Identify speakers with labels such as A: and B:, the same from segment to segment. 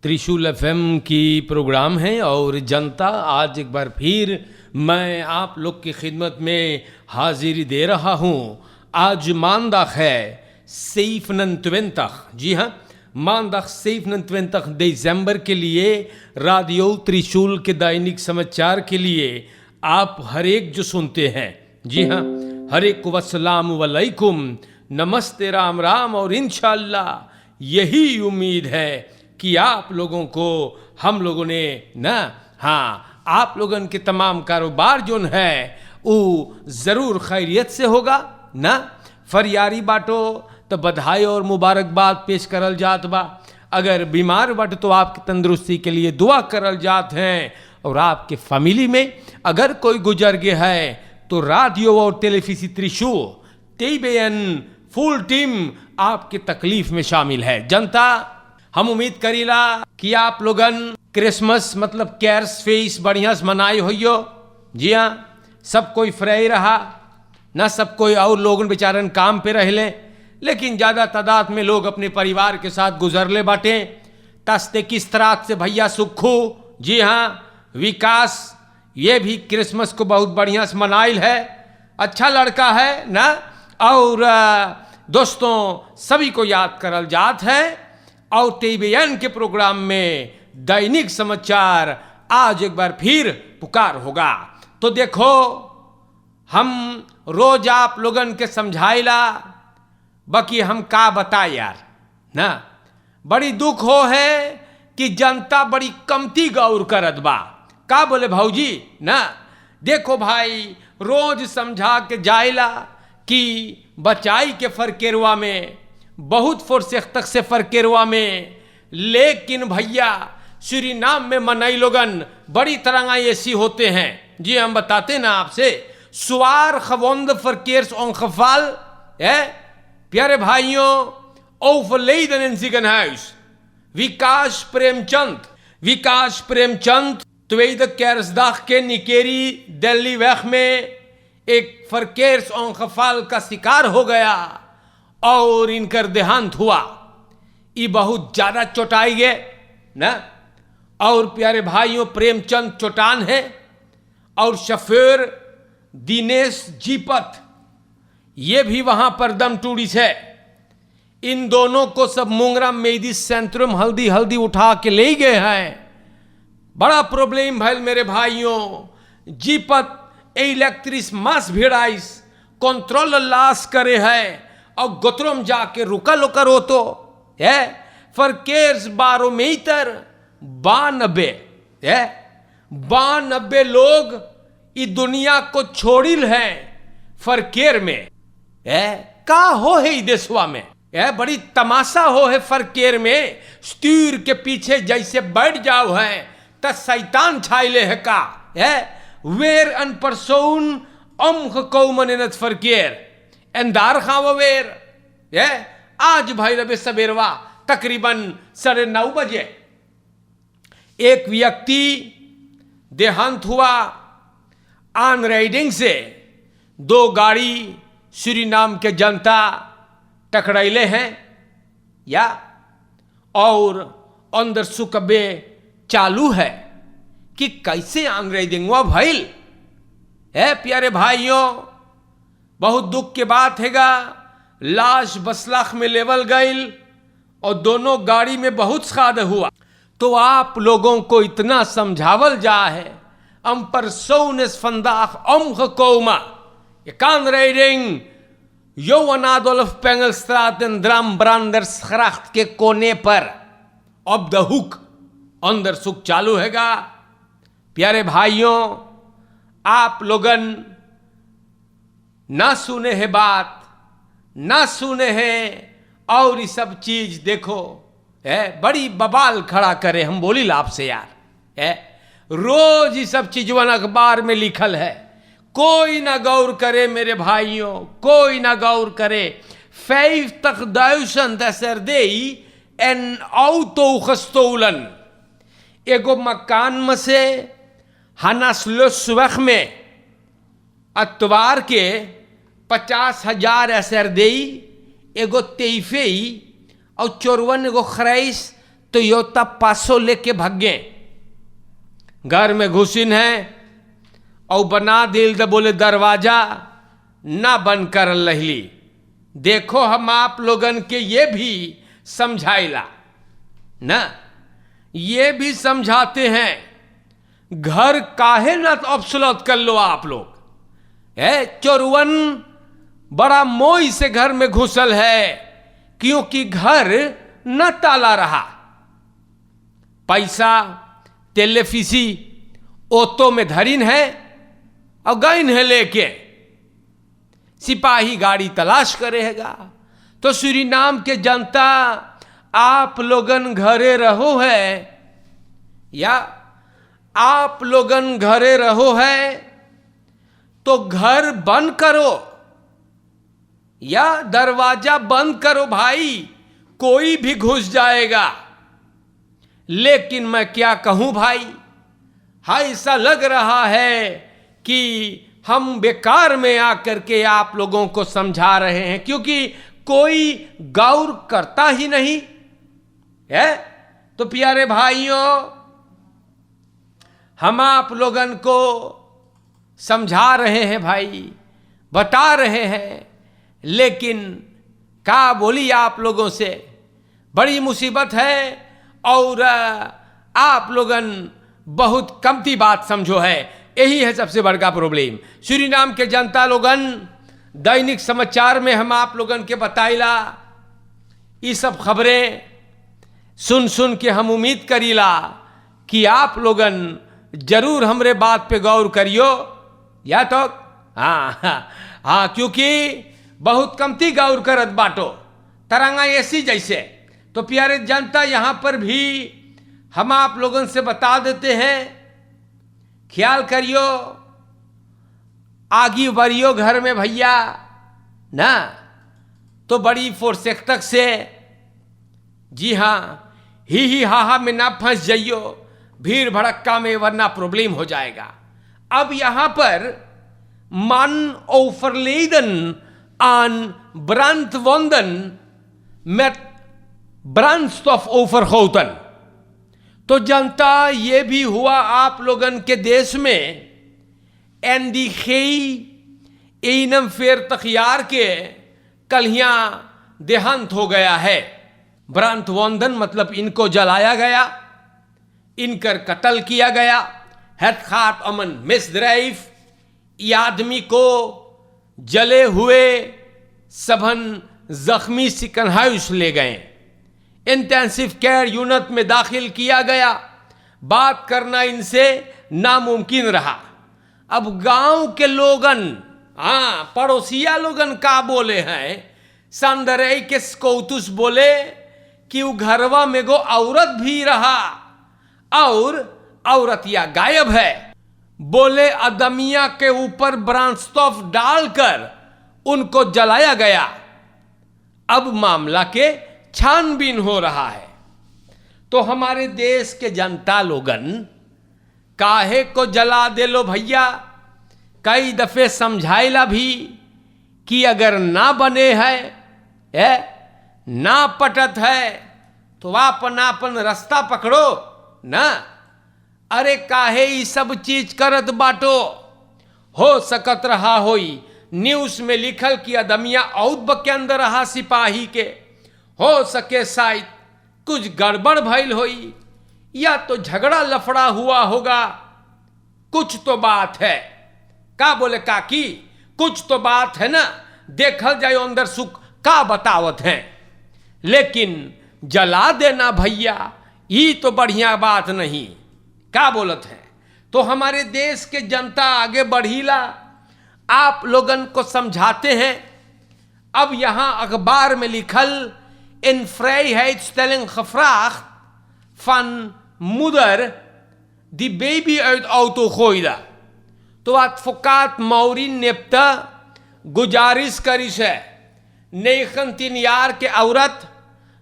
A: त्रिशूल एफएम की प्रोग्राम है और जनता, आज एक बार फिर मैं आप लोग की खिदमत में हाजिरी दे रहा हूँ। आज मानदाग है 27, जी हाँ, मानदाग 27 दिसंबर के लिए रेडियो त्रिशूल के दैनिक समाचार के लिए आप हर एक जो सुनते हैं, जी हाँ, हर एक को अस्सलाम वालेकुम, नमस्ते, राम राम। और इंशाअल्लाह यही उम्मीद है कि आप लोगों को हम लोगों ने आप लोगों के तमाम कारोबार जो है वो ज़रूर खैरियत से होगा ना। फरियारी बाटो तो बधाई और मुबारकबाद पेश करल जात बा। अगर बीमार बाटो तो आपकी तंदुरुस्ती के लिए दुआ करल जात हैं। और आपके फैमिली में अगर कोई गुजर गया है तो रेडियो और टेलीविजन त्रिशूल TBN फुल टीम आपकी तकलीफ में शामिल है। जनता, हम उम्मीद करीला कि आप लोगन क्रिसमस मतलब कैर्स फेस बढ़िया से मनाई होइयो। जी हाँ, सब कोई फ्री रहा ना, सब कोई और लोगन बेचारन काम पे रहले, लेकिन ज़्यादा तादाद में लोग अपने परिवार के साथ गुजरले बाटे। तस्ते किस तरह से भैया सुखू, जी हाँ, विकास, ये भी क्रिसमस को बहुत बढ़िया से मनाइल है, अच्छा लड़का है ना। और दोस्तों, सभी को याद करल जात है। और TBN के प्रोग्राम में दैनिक समाचार आज एक बार फिर पुकार होगा। तो देखो, हम रोज आप लोगन के समझाइला, बाकी हम का बताए यार ना। बड़ी दुख हो है कि जनता बड़ी कमती गौर करत बा। का बोले भाऊजी ना। देखो भाई, रोज समझा के जाइला कि बचाई के फरकेरवा में बहुत फुर्सत से फरकेरवा में, लेकिन भैया सूरीनाम में मनई लोगन बड़ी तरंगा ऐसी होते हैं। जी हम बताते ना आपसे, सुवार खवंद फरकेर्स ओंखफाल है प्यारे भाइयों। ओवरलेडन इन सिगनहाउस विकास प्रेमचंद त्वेद कैर्सदाग के निकेरी दिल्ली वैख में एक फरकेर्स ओंखफाल का शिकार हो गया और इनकर देहांत हुआ। ये बहुत ज्यादा चोटाई गए ना। और प्यारे भाइयों, प्रेमचंद चोटान है और शफेर दिनेश जीपत ये भी वहां पर दम टूड़ी से। इन दोनों को सब मुंगरा मेदी सेंट्रम हल्दी उठा के ले गए हैं। बड़ा प्रॉब्लम भैल मेरे भाइयों। जीपत इलेक्ट्रिस मास भिड़ाइस कंट्रोल लास करे है और गोत्रम जाके रुका लो करो तो है फरकेर्स 12 मीटर 92 लोग इस दुनिया को छोड़िल है फरकेर में। का हो है इस देशवा में, बड़ी तमाशा हो है फरकेर में। स्टीर के पीछे जैसे बैठ जाओ है त शैतान छाइले है का वेर अन परसोन कौमनत फरकेर एंदार खावेर आज भाई रबे सवेरवा तकरीबन 9:30 बजे एक व्यक्ति देहांत हुआ ऑन राइडिंग से। 2 गाड़ी सूरीनाम के जनता टकराइले हैं या और अंदर सुकबे चालू है कि कैसे ऑन राइडिंग हुआ भइल है। प्यारे भाइयों, बहुत दुख की बात हैगा। लाश बसलाख में लेवल गई और दोनों गाड़ी में बहुत खादा हुआ। तो आप लोगों को इतना समझावल जा है अम पर सोनेस फंदाख अम कौमा कान राइडिंग यो अनादोल्फ पेंगलस्ट्रातन द्राम ब्रांडर्स खराख्त के कोने पर अब द हुक अंदर सुख चालू हैगा। प्यारे भाइयों, आप लोगन ना सुने है बात, ना सुने हैं और ये सब चीज देखो बड़ी बवाल खड़ा करे। हम बोली लाभ से यार रोज ये सब चीज अखबार में लिखल है, कोई ना गौर करे मेरे भाइयों, कोई ना गौर करे। 50.000 दसरदेई एन औतो खस्तौलन एगो मकान में से हनासलो सुवख में अतवार के 50,000 असरदेई एगो तेईफेई और 54 एगो खरैस टोयोटा पासो लेके भागे, घर में घुसिन है और बना दिल तो बोले दरवाजा ना बंद कर लहली। देखो हम आप लोगन के ये भी समझाइला ना, ये भी समझाते हैं घर काहे ना ऑब्सोलेट कर लो आप लोग। चोरवन बड़ा मोह से घर में घुसल है क्योंकि घर न ताला रहा। पैसा टेलीफिसी ओतो में धरिन है और गइन है लेके, सिपाही गाड़ी तलाश करेगा। तो सूरीनाम के जनता आप लोगन घरे रहो है या आप लोगन घरे रहो है तो घर बंद करो या दरवाजा बंद करो भाई, कोई भी घुस जाएगा। लेकिन मैं क्या कहूं भाई, हाँ ऐसा लग रहा है कि हम बेकार में आकर के आप लोगों को समझा रहे हैं क्योंकि कोई गौर करता ही नहीं है। तो प्यारे भाइयों, हम आप लोगन को समझा रहे हैं भाई, बता रहे हैं, लेकिन क्या बोली आप लोगों से, बड़ी मुसीबत है और आप लोगन बहुत कमती बात समझो है। यही है सबसे बड़ा प्रॉब्लम। सूरीनाम के जनता लोगन दैनिक समाचार में हम आप लोगन के बताइला, ये सब खबरें सुन सुन के हम उम्मीद करीला कि आप लोगन जरूर हमरे बात पे गौर करियो या तो हाँ क्योंकि बहुत कमती गौर करत बाटो तरंगा ऐसी जैसे। तो प्यारे जनता, यहां पर भी हम आप लोगों से बता देते हैं, ख्याल करियो, आगी बढ़ियो घर में भैया ना, तो बड़ी फोर्सेक्तक से, जी हां, ही हा में ना फंस जाइयो भीड़ भड़क्का में, वरना प्रॉब्लम हो जाएगा। अब यहां पर मन ओफरलेदन आन ब्रांडवोंदन met brandstof overgoten। तो जनता ये भी हुआ आप लोगन के देश में, एनडीखेई एनम फेर तखियार के कलियां देहांत हो गया है। ब्रांडवोंदन मतलब इनको जलाया गया, इनकर कत्ल किया गया। Het gaat om een misdrijf, ये आदमी को जले हुए सबन जख्मी सिकनहाउस ले गए, इंटेंसिव केयर यूनिट में दाखिल किया गया। बात करना इनसे नामुमकिन रहा। अब गांव के लोगन, पड़ोसिया लोगन का बोले हैं, संदरई के स्कौतुस बोले कि वो घरवा में गो औरत भी रहा और औरत या गायब है। बोले अदमिया के ऊपर ब्रांडस्टॉफ डालकर उनको जलाया गया। अब मामला के छानबीन हो रहा है। तो हमारे देश के जनता लोगन काहे को जला दे लो भैया, कई दफे समझाइला भी कि अगर ना बने है ना पटत है तो आपन रास्ता पकड़ो ना। अरे काहे ये सब चीज करत बाटो, हो सकत रहा होई न्यूज में लिखल कि अदमिया औद के अंदर रहा सिपाही के, हो सके शायद कुछ गड़बड़ भइल होई या तो झगड़ा लफड़ा हुआ होगा, कुछ तो बात है। का बोले काकी, कुछ तो बात है ना, देखल जाए अंदर सुख का बतावत है। लेकिन जला देना भैया, ये तो बढ़िया बात नहीं। क्या बोलत है? तो हमारे देश के जनता आगे बढ़ीला, आप लोगन को समझाते हैं। अब यहां अखबार में लिखल इन Vrijheidsstelling gevraagd van moeder die baby uit auto gooide। तो advocaat Maureen नेप्ता गुजारिश करिश है, 19 यार के औरत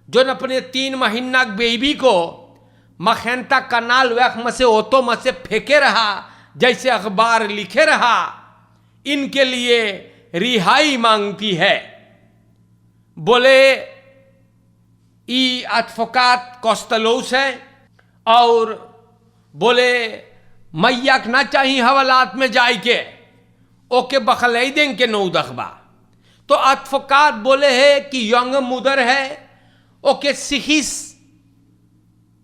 A: जो अपने 3 महीना बेबी को मखेंता कनाल वैख में से ओतो में से फेंके रहा, जैसे अखबार लिखे रहा, इनके लिए रिहाई मांगती है। बोले ई advocat कॉस्टलोस है और बोले मैया के ना चाहिए हवालात में जाए के ओके बखलाई दें के नौ दखबा। तो advocat बोले है कि यंग मुदर है ओके सिखिस,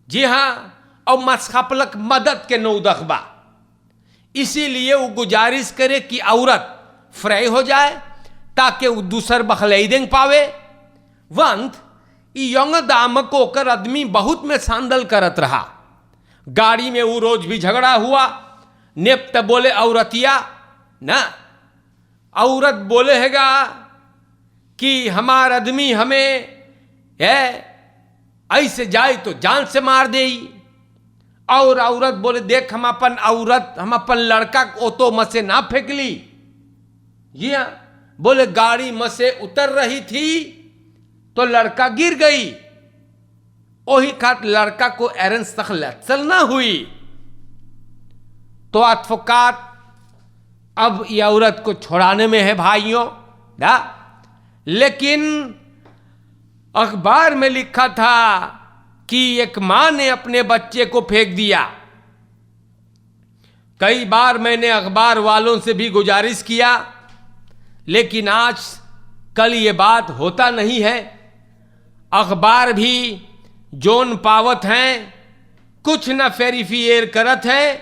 A: जी हाँ, और मसखपलक मदद के नौ दखबा। इसीलिए वो गुजारिश करे कि औरत फ्राई हो जाए ताकि वो दूसर बखलाई दें पावे। वंत यंग दाम को कर आदमी बहुत में सांदल करत रहा। गाड़ी में वो रोज भी झगड़ा हुआ। नेप्त बोले औरतिया ना, औरत बोले हैगा कि हमार आदमी हमें है ऐसे जाए तो जान से मार दे। और औरत बोले देख हम अपन लड़का ऑटो में से ना फेंक ली। जी हाँ, बोले गाड़ी में से उतर रही थी तो लड़का गिर गई। वही खात लड़का को एरेंस तक चलना हुई। तो advocat अब ये औरत को छुड़ाने में है भाइयों ना। लेकिन अखबार में लिखा था कि एक मां ने अपने बच्चे को फेंक दिया। कई बार मैंने अखबार वालों से भी गुजारिश किया, लेकिन आज कल ये बात होता नहीं है। अखबार भी जोन पावत हैं, कुछ न फेरीफियर करत हैं,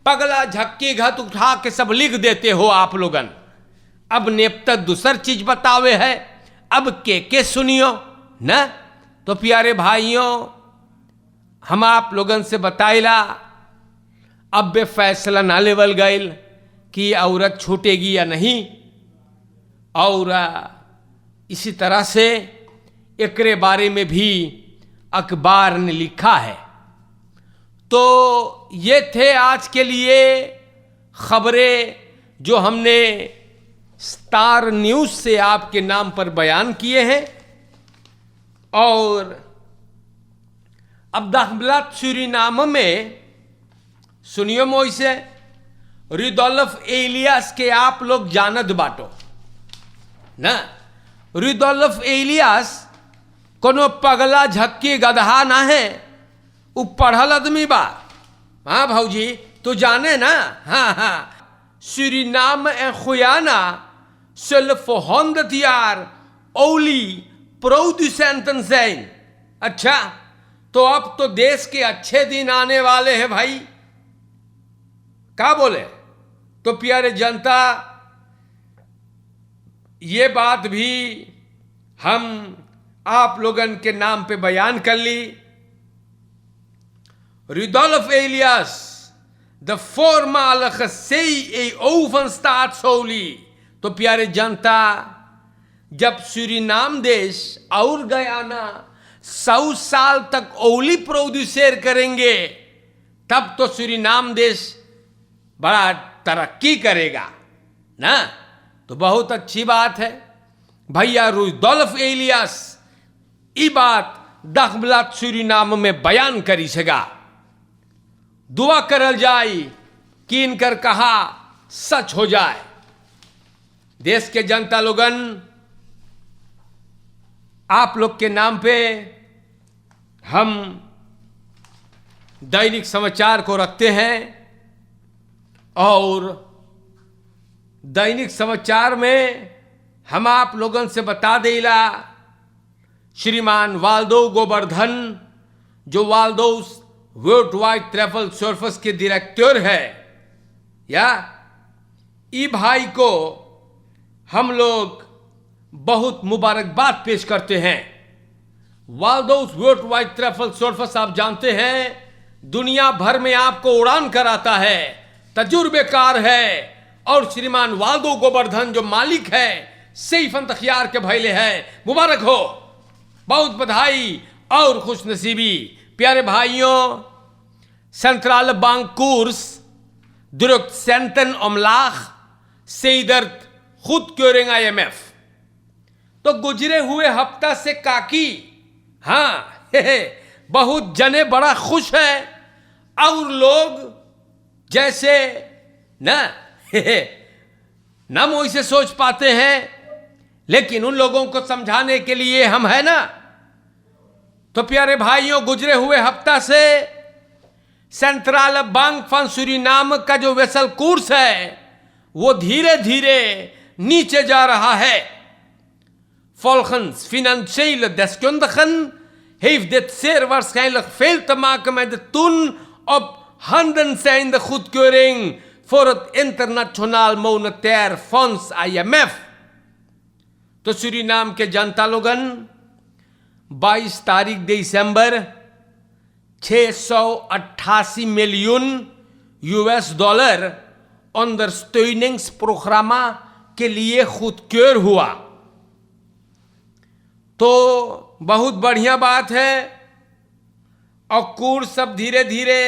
A: पगला झक्की घत उठा के सब लिख देते हो आप लोगन। अब नेप्त दूसर चीज बतावे है, अब के सुनियो न। तो प्यारे भाइयों, हम आप लोगन से बताइला अब बे फैसला ना लेवल गईल कि औरत छूटेगी या नहीं। और इसी तरह से एकरे बारे में भी अखबार ने लिखा है। तो ये थे आज के लिए खबरें जो हमने स्टार न्यूज से आपके नाम पर बयान किए हैं। और अब दखबलात सूरीनाम में सुनियो मोइसे रुडोल्फ एलियास के आप लोग जानत बाटो ना। रुडोल्फ एलियास कोनो पगला झक्की गधा ना है, वो पढ़ल आदमी बा। हाँ भाऊजी तू जाने ना। हाँ हाँ, सूरीनाम ए खुयाना सेल्फ 100 jaar ओली प्रोड्यूसेंटन zijn। अच्छा, तो अब तो देश के अच्छे दिन आने वाले हैं भाई, क्या बोले। तो प्यारे जनता, ये बात भी हम आप लोगन के नाम पे बयान कर ली। रुडोल्फ एलियास द voormalige CEO van staatsolie। तो प्यारे जनता, जब सूरीनाम देश और गयाना 100 साल तक ओली प्रोड्यूसर करेंगे, तब तो सूरीनाम देश बड़ा तरक्की करेगा ना। तो बहुत अच्छी बात है भैया। रुडोल्फ एलियास ये बात दखबलात सूरीनाम में बयान करी सगा। दुआ करल जाए कि इनकर कहा सच हो जाए। देश के जनता लोगन, आप लोग के नाम पे हम दैनिक समाचार को रखते हैं। और दैनिक समाचार में हम आप लोगों से बता देला, श्रीमान वाल्दो गोवर्धन जो वाल्दोस वर्ल्ड वाइड ट्रैवल सर्विस के डायरेक्टर है, या ई भाई को हम लोग बहुत मुबारकबाद पेश करते हैं। वाल्दोस वर्ल्ड वाइड ट्रैवल सर्विस आप जानते हैं दुनिया भर में आपको उड़ान कराता है, तजुर्बेकार है। और श्रीमान वाल्दो गोवर्धन जो मालिक है सैफ तखियार के भैले है। मुबारक हो, बहुत बधाई और खुश नसीबी। प्यारे भाइयों, सेंट्रल बैंक कोर्स दुरुक्त सेंटन omlaag sedert goedkeuring IMF। तो गुजरे हुए हफ्ता से काकी, हाँ बहुत जने बड़ा खुश है। और लोग जैसे ना ना वैसे सोच पाते हैं, लेकिन उन लोगों को समझाने के लिए हम है ना। तो प्यारे भाइयों, गुजरे हुए हफ्ता से सेंट्रल बैंक ऑफ सूरीनाम का जो वेसल कोर्स है वो धीरे धीरे नीचे जा रहा है. Volgens financiële deskundigen heeft dit zeer waarschijnlijk veel te maken met de toen op handen zijnde goedkeuring voor het Internationaal Monetair Fonds IMF. तो सूरीनाम के जनता लोगन 22 तारीख दिसंबर 688 miljoen US$ ondersteuningsprogramma के लिए खुदक्योर हुआ. तो बहुत बढ़िया बात है और कोर्स सब धीरे धीरे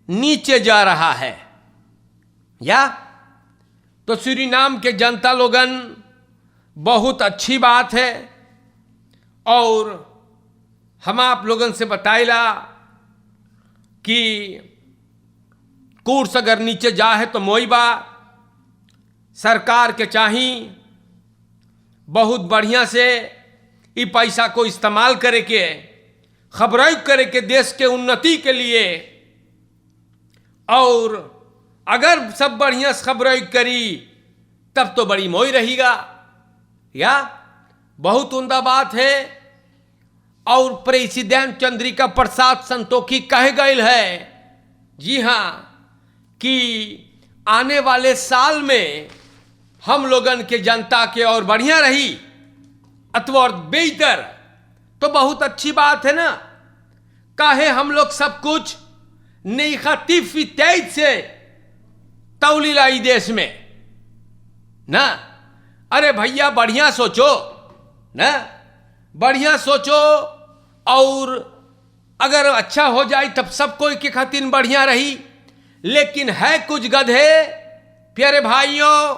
A: नीचे जा रहा है. या तो सूरीनाम के जनता लोगन बहुत अच्छी बात है. और हम आप लोगन से बताइला कि कोर्स अगर नीचे जा है तो मोई बा सरकार के चाही बहुत बढ़िया से ई पैसा को इस्तेमाल करे के खबराई करे के देश के उन्नति के लिए. और अगर सब बढ़िया से खबराई करी तब तो बड़ी मोई रहेगा. या बहुत उम्दा बात है. और प्रेसिडेंट चंद्रिका प्रसाद संतोखी कह गए है, जी हां, कि आने वाले साल में हम लोगन के जनता के और बढ़िया रही अथवा बेहतर. तो बहुत अच्छी बात है ना. काहे हम लोग सब कुछ नेगेटिविटी से तौली लाई देश में ना. अरे भैया बढ़िया सोचो ना, बढ़िया सोचो. और अगर अच्छा हो जाए तब सब कोई के खातिर बढ़िया रही. लेकिन है कुछ गधे प्यारे भाइयों,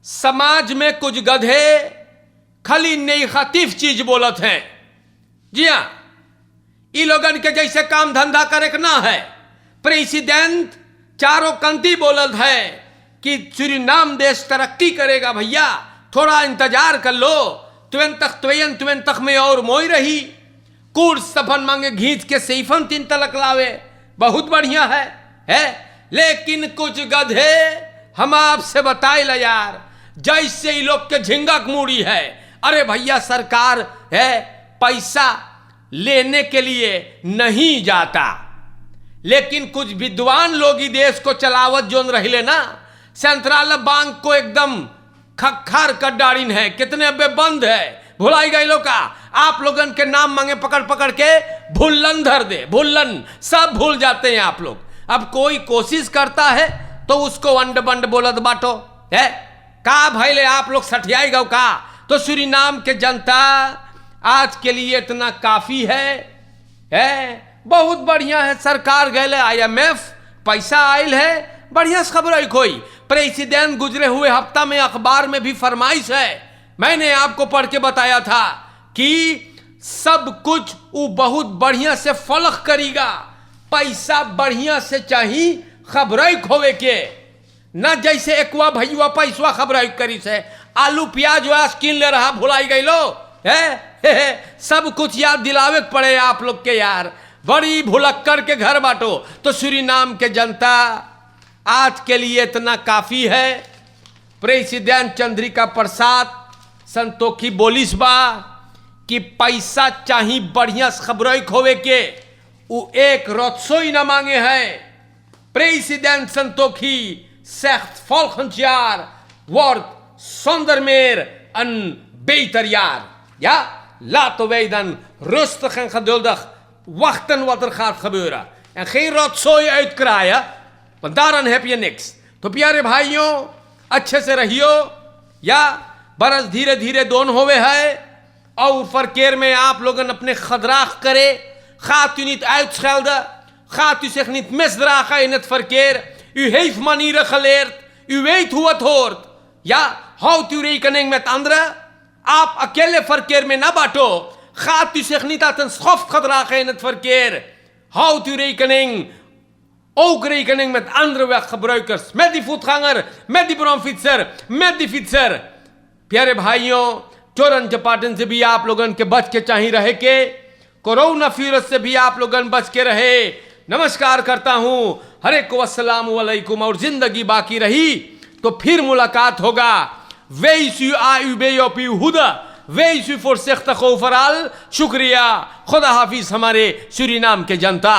A: समाज में कुछ गधे खाली नेगेटिव चीज बोलत हैं. जी हां, ई लोगन के जैसे काम धंधा करे के ना है. प्रेसिडेंट चारों कंती बोलत है कि सूरीनाम देश तरक्की करेगा. भैया थोड़ा इंतजार कर लो, तुवें तक में और मोई रही. कोर्स सफन मांगे घींच के सैफन 3 तलक लावे, बहुत बढ़िया है. लेकिन कुछ गधे हम आपसे बताए ला यार, जैसे ही लोग के झिंगक मूड़ी है. अरे भैया सरकार है पैसा लेने के लिए नहीं जाता, लेकिन कुछ विद्वान लोग ही देश को चलावत जोन रहिले ना. सेंट्रल बैंक को एकदम खखर कर डारिन है, कितने अबे बंद है, भुलाई गए लोग का. आप लोगन के नाम मांगे पकड़ पकड़ के भुल्लन धर दे, भुल्लन सब भूल जाते हैं आप लोग. अब कोई कोशिश करता है तो उसको अंड बंड बोलत बाटो है का. भैले आप लोग सठियाई गौ का. तो सूरीनाम के जनता आज के लिए इतना काफी है. बहुत बढ़िया है. सरकार गए IMF, पैसा आयल है, बढ़िया खबर है. कोई प्रेसिडेंट गुजरे हुए हफ्ता में अखबार में भी फरमाइश है, मैंने आपको पढ़ के बताया था कि सब कुछ वो बहुत बढ़िया से फलक करेगा. पैसा बढ़िया से चाहिए खबराई खोवे के न, जैसे एकवा भैया पैसवा खबराई करी से आलू प्याज वास किन ले रहा, भुलाई गई लो है. सब कुछ याद दिलावे पड़े आप लोग के यार. बड़ी भुलक्कर के घर बाटो. तो सूरीनाम के जनता आज के लिए इतना काफी है. प्रेसिडेंट चंद्रिका प्रसाद संतोखी बोलिस बा कि पैसा चाहिए बढ़िया खबराई खोवे के, वो एक रत्सोई न मांगे है. President Santokhi zegt volgend jaar wordt zonder meer een beter jaar. Ja, laten wij dan rustig en geduldig wachten wat er gaat gebeuren. En geen rotzooi uitkraaien, want daaraan heb je niks. तो प्यारे भाइयों, अच्छे से रहियो. या बरस धीरे धीरे दोन होवे है. और verkeer में आप लोगन अपने gedrag करे. Gaat u niet uitschelden. Gaat u zich niet misdragen in het verkeer. U heeft manieren geleerd. U weet hoe het hoort. Ja, houdt u rekening met anderen. आप अकेले verkeer में ना बाटो. Gaat u zich niet als een schoft gedragen in het verkeer. Houdt u rekening. Ook rekening met andere weggebruikers. Met die voetganger, met die bromfietser, met die fietser. प्यारे भाइयों, चोरन चपाटन से भी आप लोगन के बच के चाहिए रहे के. कोरोना वायरस से भी आप लोगन बच के रहे। नमस्कार करता हूं, हरे को अस्सलाम वालेकुम। और जिंदगी बाकी रही तो फिर मुलाकात होगा। वेइसु आयुबेयोपी हुदा वेइसु फॉर सेख्तखो फराल। शुक्रिया, खुदा हाफिज हमारे सूरीनाम के जनता।